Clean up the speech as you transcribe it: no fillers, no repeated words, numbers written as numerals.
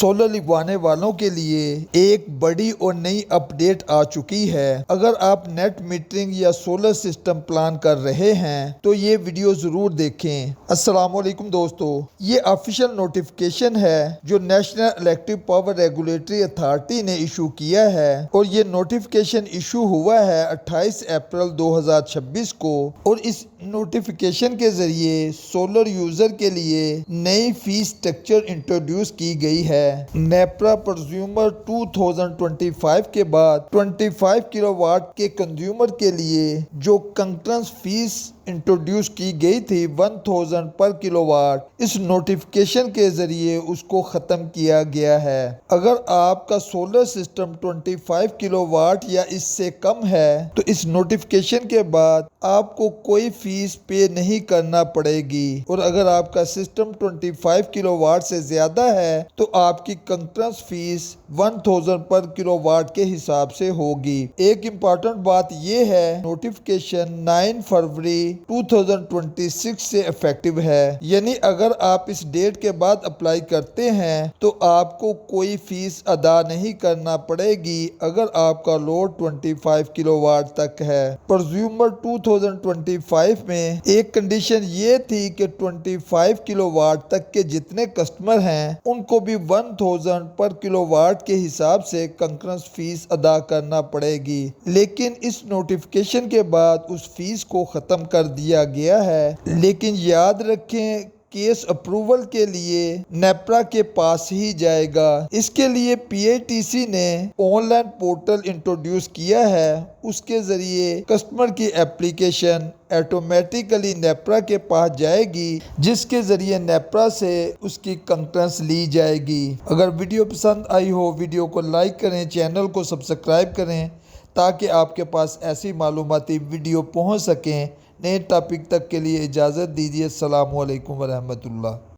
Solar لگوانے والوں کے لیے ایک بڑی اور نئی اپڈیٹ آ چکی ہے۔ اگر آپ نیٹ میٹرنگ یا سولر سسٹم پلان کر رہے ہیں تو یہ ویڈیو ضرور دیکھیں۔ السلام علیکم دوستو، یہ آفیشیل نوٹیفیکیشن ہے جو national electric power regulatory authority نے ایشو کیا ہے، اور یہ نوٹیفیکیشن ایشو ہوا ہے 28 اپریل 2026 کو، اور اس نوٹیفیکیشن کے ذریعے سولر یوزر کے لیے نئی فی سٹرکچر انٹروڈیوس کی گئی ہے۔ نیپرا پرزیومر 2025 کے بعد 25 کلو واٹ کے کنزیومر کے لیے جو کنکرنس فیس انٹروڈیوس کی گئی تھی 1000 پر کلو واٹ، اس نوٹیفیکیشن کے ذریعے اس کو ختم کیا گیا ہے۔ اگر آپ کا سولر سسٹم 25 کلو واٹ یا اس سے کم ہے تو اس نوٹیفیکیشن کے بعد آپ کو کوئی فیس پے نہیں کرنا پڑے گی، اور اگر آپ کا سسٹم 25 کلو واٹ سے زیادہ ہے تو آپ کی کنکرنس فیس 1000 پر کلو واٹ کے حساب سے ہوگی۔ ایک امپورٹنٹ بات یہ ہے، نوٹیفیکیشن 9 فروری 2026 سے افیکٹو ہے، یعنی اگر آپ اس ڈیٹ کے بعد اپلائی کرتے ہیں تو آپ کو کوئی فیس ادا نہیں کرنا پڑے گی اگر آپ کا لوڈ 25 کلو واٹ تک ہے۔ پرزیومر 2025 میں ایک کنڈیشن یہ تھی کہ 25 کلو واٹ تک کے جتنے کسٹمر ہیں ان کو بھی 1000 پر کلو واٹ کے حساب سے کنکرنس فیس ادا کرنا پڑے گی، لیکن اس نوٹیفیکیشن کے بعد اس فیس کو ختم کر دیا گیا ہے۔ لیکن یاد رکھیں، کیس اپروول کے لیے نیپرا کے پاس ہی جائے گا۔ اس کے لیے پی آئی ٹی سی نے آن لائن پورٹل انٹروڈیوس کیا ہے، اس کے ذریعے کسٹمر کی اپلیکیشن آٹومیٹیکلی نیپرا کے پاس جائے گی، جس کے ذریعے نیپرا سے اس کی کنکرنس لی جائے گی۔ اگر ویڈیو پسند آئی ہو، ویڈیو کو لائک کریں، چینل کو سبسکرائب کریں تاکہ آپ کے پاس ایسی معلوماتی ویڈیو پہنچ سکیں۔ نئے ٹاپک تک کے لیے اجازت دیجیے۔ السلام علیکم ورحمۃ اللہ۔